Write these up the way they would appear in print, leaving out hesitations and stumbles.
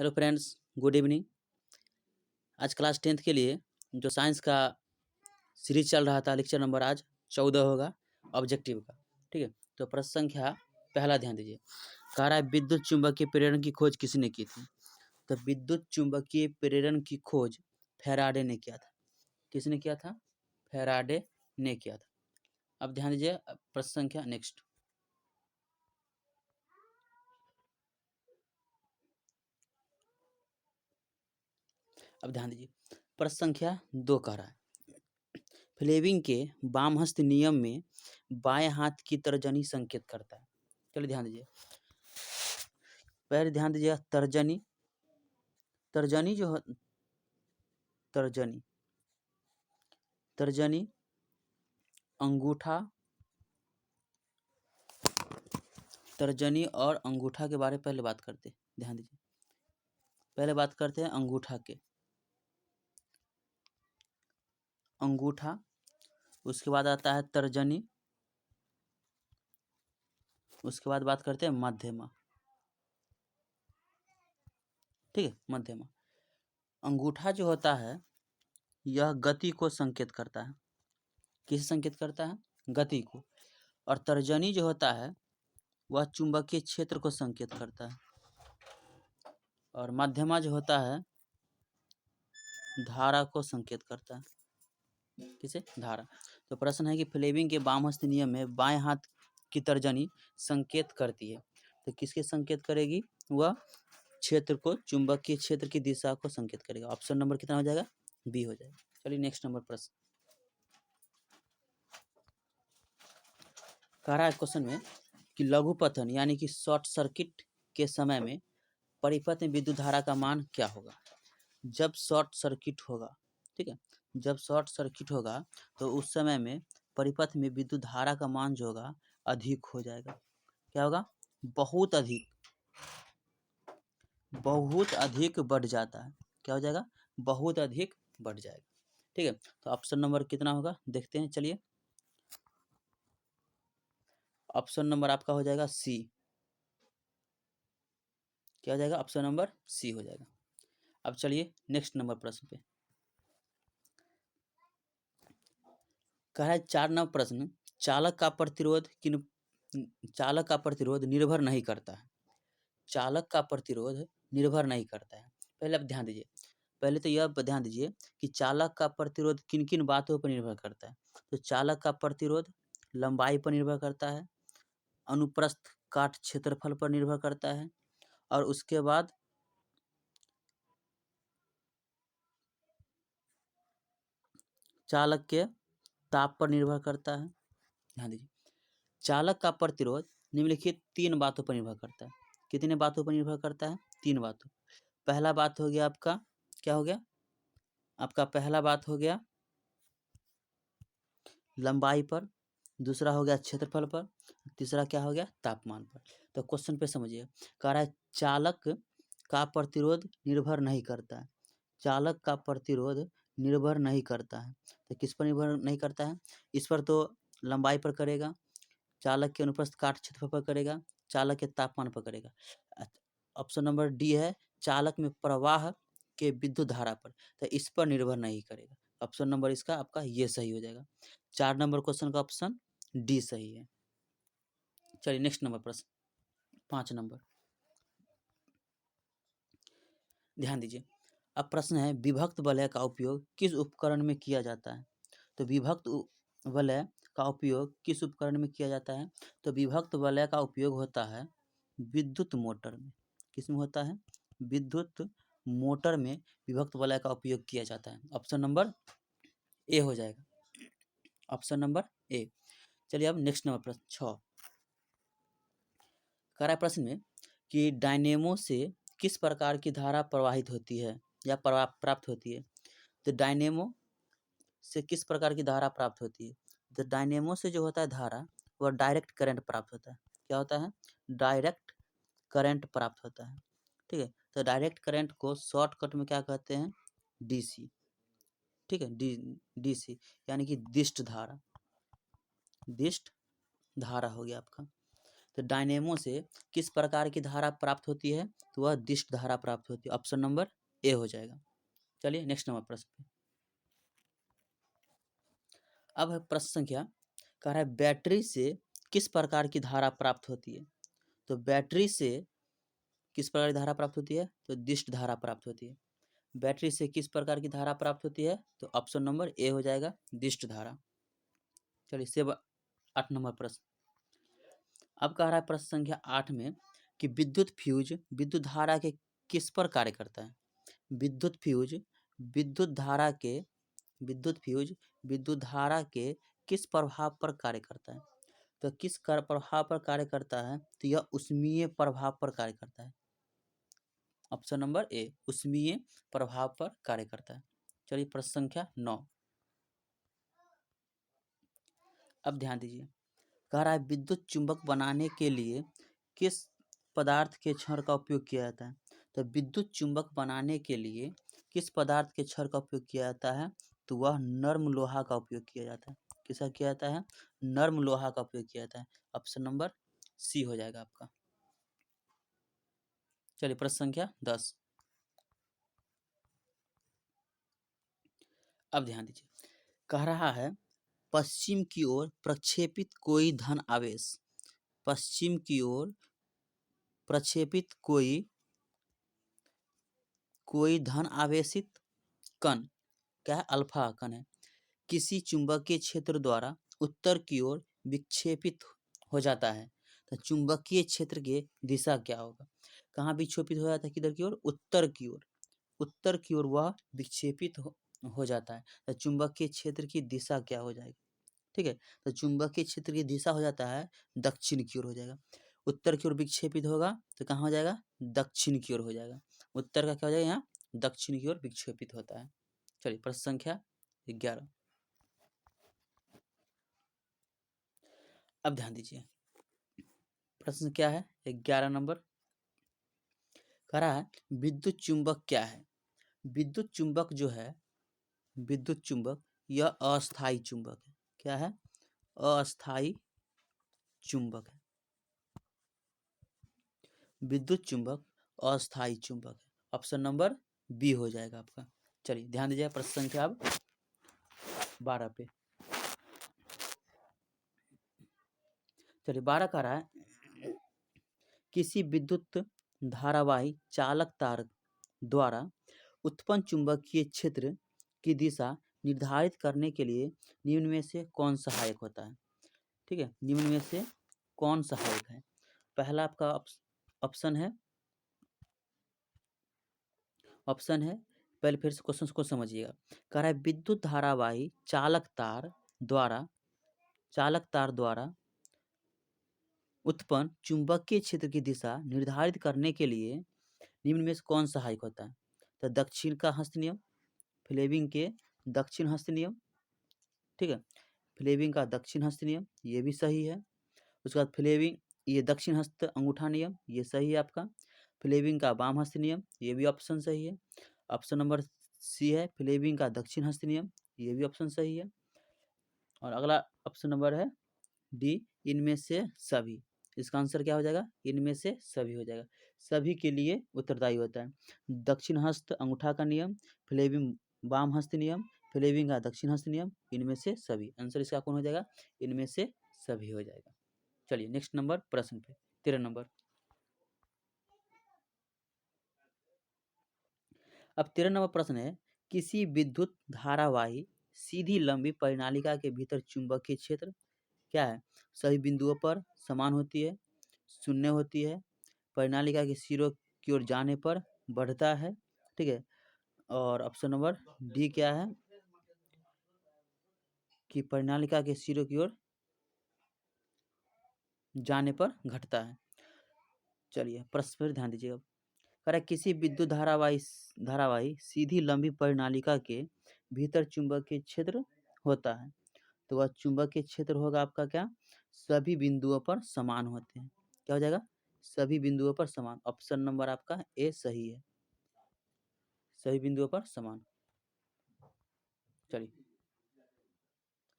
Hello friends, good evening. आज class 10th के लिए जो साइंस का सीरीज चल रहा था, लेक्चर नंबर आज 14 होगा ऑब्जेक्टिव का। ठीक है, तो प्रश्न संख्या पहला ध्यान दीजिए। कह रहा है विद्युत चुंबकीय प्रेरण की खोज किसने की थी? तो विद्युत चुंबकीय प्रेरण की खोज फैराडे ने किया था। किसने किया था? फैराडे ने किया था। अब ध्यान दीजिए प्रश्न संख्या नेक्स्ट। अब ध्यान दीजिए प्रश्न संख्या 2 कह रहा है फ्लेमिंग के वामहस्त नियम में बाएं हाथ की तर्जनी संकेत करता है। चलिए ध्यान दीजिए, पहले ध्यान दीजिए तर्जनी। तर्जनी जो तर्जनी तर्जनी अंगूठा, तर्जनी और अंगूठा के बारे में पहले बात करते हैं। ध्यान दीजिए, पहले बात करते हैं अंगूठा के। अंगूठा, उसके बाद आता है तर्जनी, उसके बाद बात करते हैं मध्यमा। ठीक है, मध्यमा। अंगूठा जो होता है यह गति को संकेत करता है। किसे संकेत करता है? गति को। और तर्जनी जो होता है वह चुंबकीय क्षेत्र को संकेत करता है। और मध्यमा जो होता है धारा को संकेत करता है। किसे? धारा। तो प्रश्न है कि फ्लेमिंग के वामहस्त नियम में बाएं हाथ की तर्जनी संकेत करती है, तो किसके संकेत करेगी? वह क्षेत्र को, चुंबकीय क्षेत्र की दिशा को संकेत करेगा। ऑप्शन नंबर कितना हो जाएगा? बी हो जाएगा। चलिए नेक्स्ट नंबर प्रश्न। कह रहा है क्वेश्चन में कि लघुपतन यानी कि शॉर्ट सर्किट के समय में परिपथ में विद्युत धारा का मान क्या होगा? जब शॉर्ट सर्किट होगा, ठीक है, जब शॉर्ट सर्किट होगा तो उस समय में परिपथ में विद्युत धारा का मान जो होगा अधिक हो जाएगा। क्या होगा? बहुत अधिक, बहुत अधिक बढ़ जाता है। क्या हो जाएगा? बहुत अधिक बढ़ जाएगा। ठीक है, तो ऑप्शन नंबर कितना होगा देखते हैं। चलिए, ऑप्शन नंबर आपका हो जाएगा सी। क्या हो जाएगा? ऑप्शन नंबर सी हो जाएगा। अब चलिए नेक्स्ट नंबर प्रश्न पे। कह रहा है 4 नंबर प्रश्न, चालक का प्रतिरोध निर्भर नहीं करता है। चालक का प्रतिरोध निर्भर नहीं करता है। पहले आप ध्यान दीजिए, पहले तो यह ध्यान दीजिए कि चालक का प्रतिरोध किन किन बातों पर निर्भर करता है। तो चालक का प्रतिरोध लंबाई पर निर्भर करता है, अनुप्रस्थ काट क्षेत्रफल पर निर्भर करता है, और उसके बाद चालक के ताप पर निर्भर करता है। ध्यान दीजिए, चालक का प्रतिरोध निम्नलिखित 3 बातों पर निर्भर करता है। कितने बातों पर निर्भर करता है? 3 बातों। पहला बात हो गया आपका, क्या हो गया? आपका पहला बात हो गया लंबाई पर, दूसरा हो गया क्षेत्रफल पर, तीसरा क्या हो गया? तापमान पर। तो क्वेश्चन पे समझिए, कह रहा है चालक का प्रतिरोध निर्भर नहीं करता है। चालक का प्रतिरोध निर्भर नहीं करता है, तो किस पर निर्भर नहीं करता है? इस पर तो लंबाई पर करेगा, चालक के अनुप्रस्थ काट क्षेत्रफल पर करेगा, चालक के तापमान पर करेगा। ऑप्शन नंबर डी है चालक में प्रवाह के विद्युत धारा पर, तो इस पर निर्भर नहीं करेगा। ऑप्शन नंबर इसका आपका ये सही हो जाएगा। 4 नंबर क्वेश्चन का ऑप्शन डी सही है। चलिए नेक्स्ट नंबर प्रश्न 5 नंबर। ध्यान दीजिए, अब प्रश्न है विभक्त वलय का उपयोग किस उपकरण में किया जाता है? तो विभक्त वलय का उपयोग किस उपकरण में किया जाता है? तो विभक्त वलय का उपयोग होता है विद्युत मोटर में। किस में होता है? विद्युत मोटर में विभक्त वलय का उपयोग किया जाता है। ऑप्शन नंबर ए हो जाएगा। Option number A. चलिए अब नेक्स्ट नंबर प्रश्न 6। कह रहा है प्रश्न में कि डायनेमो से किस प्रकार की धारा प्रवाहित होती है या प्राप्त होती है? तो डायनेमो से किस प्रकार की धारा प्राप्त होती है? तो डायनेमो से जो होता है धारा वह डायरेक्ट करंट प्राप्त होता है। क्या होता है? डायरेक्ट करंट प्राप्त होता है। ठीक है, तो डायरेक्ट करंट को शॉर्टकट में क्या कहते हैं? डीसी। ठीक है, डीसी यानी कि दिष्ट धारा। दिष्ट धारा हो गया आपका। तो डायनेमो से किस प्रकार की धारा प्राप्त होती है? तो वह दिष्ट धारा प्राप्त होती है। ऑप्शन नंबर ए हो जाएगा। चलिए नेक्स्ट नंबर प्रश्न पे। अब है प्रश्न संख्या, कह रहा है बैटरी से किस प्रकार की धारा प्राप्त होती है? तो बैटरी से किस प्रकार की धारा प्राप्त होती है? तो दिष्ट धारा प्राप्त होती है। बैटरी से किस प्रकार की धारा प्राप्त होती है? तो ऑप्शन नंबर ए हो जाएगा, दिष्ट धारा। चलिए इससे 8 नंबर प्रश्न। अब कह रहा है प्रश्न संख्या 8 में कि विद्युत फ्यूज विद्युत धारा के किस पर कार्य करता है? विद्युत फ्यूज विद्युत धारा के विद्युत फ्यूज विद्युत धारा के किस प्रभाव पर कार्य करता है? तो किस प्रभाव पर कार्य करता है? तो यह उष्मीय प्रभाव पर कार्य करता है। ऑप्शन नंबर ए, उष्मीय प्रभाव पर कार्य करता है। चलिए प्रश्न संख्या 9। अब ध्यान दीजिए, कह रहा है विद्युत चुंबक बनाने के लिए किस पदार्थ के छड़ का उपयोग किया जाता है? तो विद्युत चुंबक बनाने के लिए किस पदार्थ के छड़ का उपयोग किया जाता है? तो वह नर्म लोहा का उपयोग किया जाता है। किसका किया जाता है? नर्म लोहा का उपयोग किया जाता है। ऑप्शन नंबर सी हो जाएगा आपका। चलिए प्रश्न संख्या 10। अब ध्यान दीजिए, कह रहा है पश्चिम की ओर प्रक्षेपित कोई धन आवेश, पश्चिम की ओर प्रक्षेपित कोई धन आवेशित कण, क्या है? अल्फा कण है, किसी चुंबकीय क्षेत्र द्वारा उत्तर की ओर विक्षेपित हो जाता है। तो चुंबकीय क्षेत्र की दिशा क्या होगा? कहाँ विक्षेपित हो जाता है? किधर की ओर? उत्तर की ओर। उत्तर की ओर वह विक्षेपित हो जाता है। तो चुंबकीय क्षेत्र की दिशा क्या हो जाएगी? ठीक है, तो चुंबकीय क्षेत्र की दिशा हो जाता है दक्षिण की ओर हो जाएगा। उत्तर की ओर विक्षेपित होगा तो कहाँ हो जाएगा? दक्षिण की ओर हो जाएगा। उत्तर का क्या हो जाएगा? यहाँ दक्षिण की ओर विक्षेपित होता है। चलिए प्रश्न संख्या 11। अब ध्यान दीजिए, प्रश्न क्या है? 11 नंबर कह रहा है विद्युत चुंबक क्या है? विद्युत चुंबक जो है, विद्युत चुंबक यह अस्थायी चुंबक है। क्या है? अस्थायी चुंबक है। विद्युत चुंबक अस्थायी चुंबक है। ऑप्शन नंबर बी हो जाएगा आपका। चलिए ध्यान दीजिए प्रश्न संख्या अब 12 पे। चलिए 12 कह रहा है किसी विद्युत धारावाही चालक तार द्वारा उत्पन्न चुंबकीय क्षेत्र की दिशा निर्धारित करने के लिए निम्न में से कौन सहायक होता है? ठीक है, निम्न में से कौन सहायक है? पहला आपका ऑप्शन है, पहले फिर से क्वेश्चन को समझिएगा। कह रहा है विद्युत धारावाही चालक तार द्वारा उत्पन्न चुंबकीय क्षेत्र की दिशा निर्धारित करने के लिए निम्न में से कौन सहायक होता है? तो दक्षिण का हस्त नियम, फ्लेमिंग के दक्षिण हस्त नियम। ठीक है, फ्लेमिंग का दक्षिण हस्त नियम ये भी सही है। उसके बाद फ्लेमिंग ये दक्षिण हस्त अंगूठा नियम ये सही है आपका। फ्लेमिंग का वाम हस्त नियम ये भी ऑप्शन सही है। ऑप्शन नंबर सी है फ्लेमिंग का दक्षिण हस्त नियम, ये भी ऑप्शन सही है। और अगला ऑप्शन नंबर है डी, इनमें से सभी। इसका आंसर क्या हो जाएगा? इनमें से सभी हो जाएगा। सभी के लिए उत्तरदायी होता है दक्षिण हस्त अंगूठा का नियम, फ्लेमिंग वाम हस्त नियम, फ्लेमिंग का दक्षिण हस्त नियम, इनमें से सभी। आंसर इसका कौन हो जाएगा? इनमें से सभी हो जाएगा। चलिए नेक्स्ट नंबर प्रश्न पे 13 नंबर। अब 13 नंबर प्रश्न है किसी विद्युत धारावाही सीधी लंबी परिनालिका के भीतर चुंबकीय क्षेत्र क्या है? सभी बिंदुओं पर समान होती है, शून्य होती है, परिनालिका के सिरों की ओर जाने पर बढ़ता है। ठीक है, और ऑप्शन नंबर डी क्या है कि परिनालिका के सिरों की ओर जाने पर घटता है। चलिए प्रश्न पर ध्यान दीजिएगा। कह रहा है किसी विद्युत धारावाही सीधी लंबी परिनालिका के भीतर चुंबकीय क्षेत्र होता है, तो वह चुंबकीय क्षेत्र होगा आपका क्या? सभी बिंदुओं पर समान होते हैं। क्या हो जाएगा? सभी बिंदुओं पर समान। ऑप्शन नंबर आपका ए सही है, सभी बिंदुओं पर समान। चलिए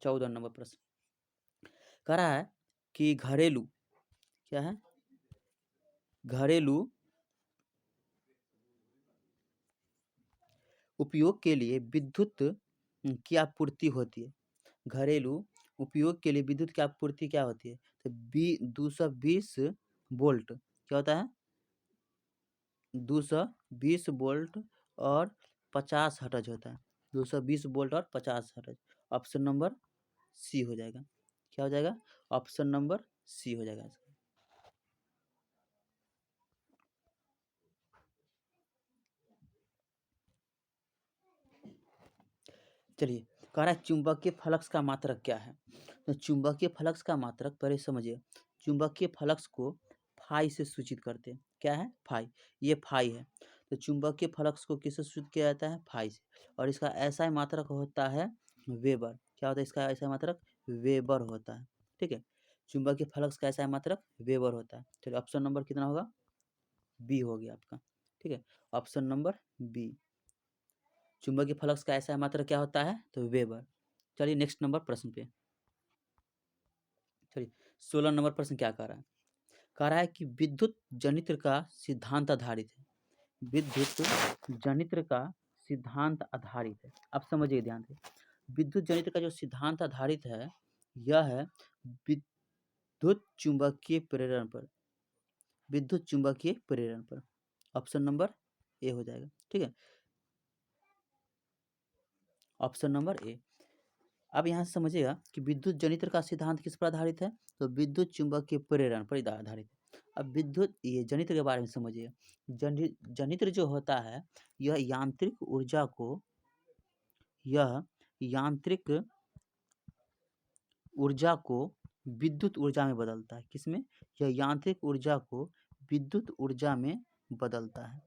14 नंबर प्रश्न कह रहा है कि क्या है, घरेलू उपयोग के लिए विद्युत की आपूर्ति होती है। घरेलू उपयोग के लिए विद्युत की आपूर्ति क्या होती है, तो 220 वोल्ट क्या होता है, 220 वोल्ट और 50 हर्ट्ज होता है। 220 वोल्ट और 50 हर्ट्ज। ऑप्शन नंबर सी हो जाएगा। क्या हो जाएगा, ऑप्शन नंबर सी हो जाएगा इसका। चलिए, कह रहा है चुंबकीय फ्लक्स का मात्रक क्या है। तो चुंबकीय फ्लक्स का मात्रक पहले समझिए। चुंबकीय फ्लक्स को फाई से सूचित करते हैं। क्या है, फाई। ये फाई है। तो चुंबकीय फ्लक्स को किससे सूचित किया जाता है, फाई से। और इसका ऐसा मात्रक होता है वेबर। क्या होता है इसका ऐसा मात्रक, वेबर होता है। ठीक है, चुंबकीय फ्लक्स का ऐसा मात्रक वेबर होता है। चलिए, ऑप्शन नंबर कितना होगा, बी हो गया आपका। ठीक है, ऑप्शन नंबर बी। चुंबकीय फ्लक्स का ऐसा मात्रक क्या होता है, तो वेबर। चलिए नेक्स्ट नंबर प्रश्न पे। चलिए, 16 नंबर प्रश्न क्या कह रहा है। कह रहा है कि विद्युत जनित्र का सिद्धांत आधारित है। विद्युत जनित्र का सिद्धांत आधारित है। आप समझिए ध्यान से। विद्युत जनित्र का जो सिद्धांत आधारित है, यह है विद्युत चुंबकीय प्रेरण पर। विद्युत चुंबकीय प्रेरण पर। ऑप्शन नंबर ए हो जाएगा। ठीक है, ऑप्शन नंबर ए। अब यहाँ से समझिएगा कि विद्युत जनित्र का सिद्धांत किस पर आधारित है, तो विद्युत चुंबकीय प्रेरण पर आधारित है। अब विद्युत ये जनित्र के बारे में समझिए। जनित्र जो होता है, यह यांत्रिक ऊर्जा को विद्युत ऊर्जा में बदलता है। किसमें, यह यांत्रिक ऊर्जा को विद्युत ऊर्जा में बदलता है।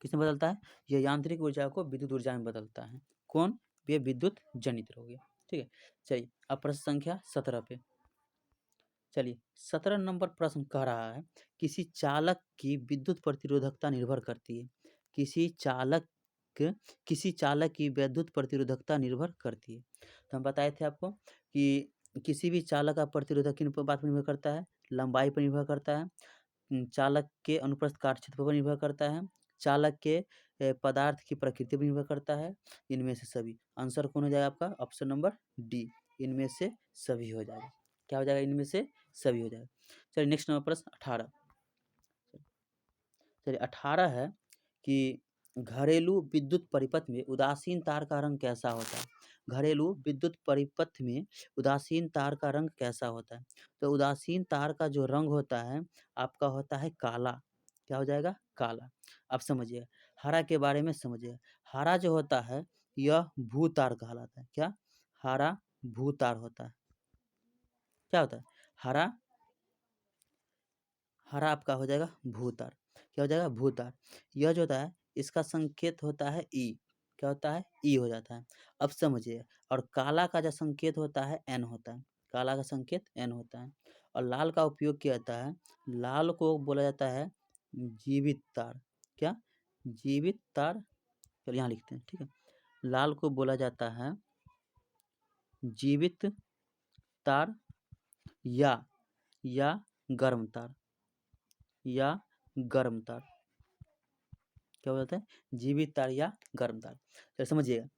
किसमें बदलता है, यह यांत्रिक ऊर्जा को विद्युत ऊर्जा में बदलता है। कौन, ये विद्युत जनित्र हो गया। ठीक है, चलिए अब प्रश्न संख्या 17 पे। चलिए, 17 नंबर प्रश्न कह रहा है किसी चालक की विद्युत प्रतिरोधकता निर्भर करती है। किसी चालक की विद्युत प्रतिरोधकता निर्भर करती है। तो हम बताए थे आपको कि किसी भी चालक का प्रतिरोधक किन पर बात पर निर्भर करता है, लंबाई पर निर्भर करता है, चालक के अनुप्रस्थ काट क्षेत्र पर निर्भर करता है, चालक के पदार्थ की प्रकृति पर निर्भर करता है। इनमें से सभी। आंसर कौन हो जाएगा आपका, ऑप्शन नंबर डी, इनमें से सभी हो जाएगा। क्या हो जाएगा, इनमें से सभी हो जाएगा। चलिए नेक्स्ट नंबर प्रश्न 18। चलिए 18 है कि घरेलू विद्युत परिपथ में उदासीन तार का रंग कैसा होता है। घरेलू विद्युत परिपथ में उदासीन तार का रंग कैसा होता है। तो उदासीन तार का जो रंग होता है आपका होता है काला। क्या हो जाएगा, काला। अब समझिए, हरा के बारे में समझिए। हरा जो होता है यह भूतार कहलाता है। क्या, हरा भूतार होता है। क्या होता है, हरा हरा आपका हो जाएगा भूतार। क्या हो जाएगा, भूतार। यह जो होता है इसका संकेत होता है ई। क्या होता है, ई हो जाता है। अब समझिए, और काला का जो संकेत होता है एन होता है। काला का संकेत एन होता है। और लाल का उपयोग किया जाता है, लाल को बोला जाता है जीवित तार। क्या, जीवित तार। चलिए यहाँ लिखते हैं। ठीक है, लाल को बोला जाता है जीवित तार या गर्म तार, या गर्म तार। क्या हो जाता है, जीवित तार या गर्म तार। तो समझिएगा,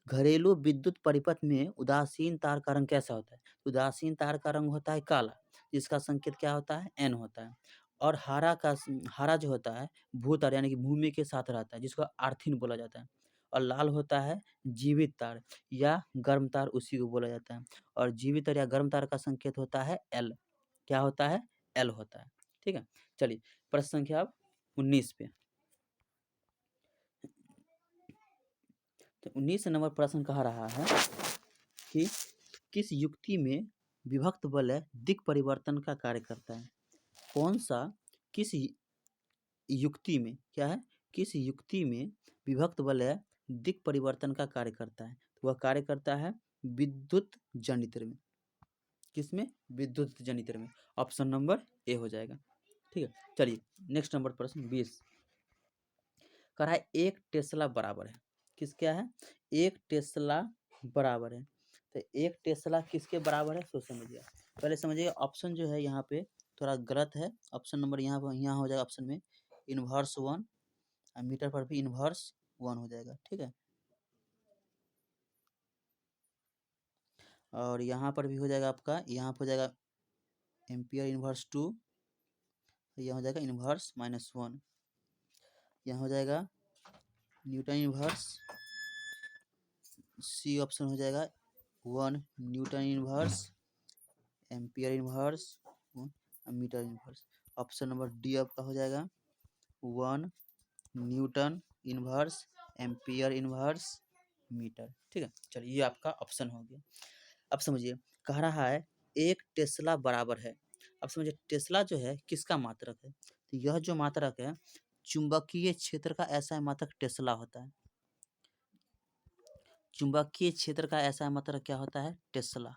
घरेलू विद्युत परिपथ में उदासीन तार का रंग कैसा होता है। उदासीन तार का रंग होता है काला, जिसका संकेत क्या होता है, एन होता है। और हरा जो होता है भूतार यानी कि भूमि के साथ रहता है, जिसको आर्थिन बोला जाता है। और लाल होता है जीवित तार या गर्म तार, उसी को बोला जाता है। और जीवित तार या गर्म तार का संकेत होता है एल। क्या होता है, एल होता है। ठीक है, चलिए प्रश्न संख्या अब 19 पे। तो 19 नंबर प्रश्न कह रहा है कि किस युक्ति में विभक्त वलय दिक् परिवर्तन का कार्य करता है। कौन सा, किस युक्ति में, क्या है, किस युक्ति में विभक्त वलय दिक् परिवर्तन का कार्य करता है। तो वह कार्य करता है विद्युत जनित्र में। किसमें, विद्युत जनित्र में। ऑप्शन नंबर ए हो जाएगा। ठीक है, चलिए नेक्स्ट नंबर प्रश्न 20 कह रहा है एक टेस्ला बराबर है। किस, क्या है, एक टेस्ला बराबर है। तो एक टेस्ला किसके बराबर है, सोच समझिए। पहले समझिए ऑप्शन जो है यहाँ पे थोड़ा गलत है। ऑप्शन नंबर यहाँ हो जाएगा ऑप्शन में इनवर्स 1 और मीटर पर भी इनवर्स 1 हो जाएगा, ठीक है। और यहाँ पर भी हो जाएगा आपका, यहाँ पर हो जाएगा एम्पियर इनवर्स 2, यहाँ हो जाएगा इनवर्स -1, यहाँ हो जाएगा न्यूटन इनवर्स, सी ऑप्शन हो जाएगा 1 newton inverse, ampere inverse, metre inverse. Option number D आपका हो जाएगा 1 newton inverse, ampere inverse, metre, ठीक है। चलिए ये आपका ऑप्शन हो गया। अब समझिए कह रहा है 1 टेस्ला बराबर है। अब समझिए टेस्ला जो है किसका मात्रक है, तो यह जो मात्रक है चुंबकीय क्षेत्र का ऐसा मात्रक टेस्ला होता है। चुंबकीय क्षेत्र का ऐसा मात्रक क्या होता है, टेस्ला।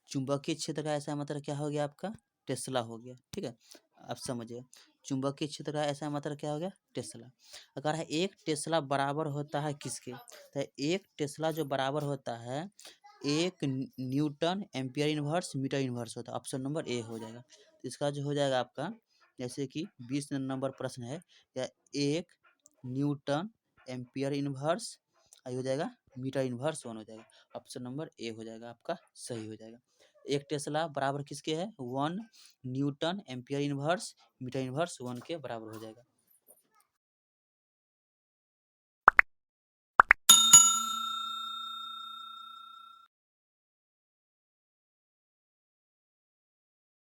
चुंबकीय क्षेत्र का ऐसा मात्रक क्या हो गया आपका, टेस्ला हो गया, ठीक है। अब समझिए चुंबकीय क्षेत्र का ऐसा मात्रक क्या हो गया, टेस्ला। अगर है 1 टेस्ला बराबर होता है किसके, तो 1 टेस्ला जो बराबर होता है 1 newton ampere inverse metre inverse होता है। ऑप्शन नंबर ए हो जाएगा। तो इसका जो हो जाएगा आपका, जैसे कि 20 नंबर प्रश्न है, या 1 न्यूटन एम्पियर इनवर्स हो जाएगा मीटर इनवर्स 1 हो जाएगा। ऑप्शन नंबर ए हो जाएगा आपका, सही हो जाएगा। 1 टेस्ला बराबर किसके है, 1 newton ampere inverse metre inverse 1 के बराबर हो जाएगा।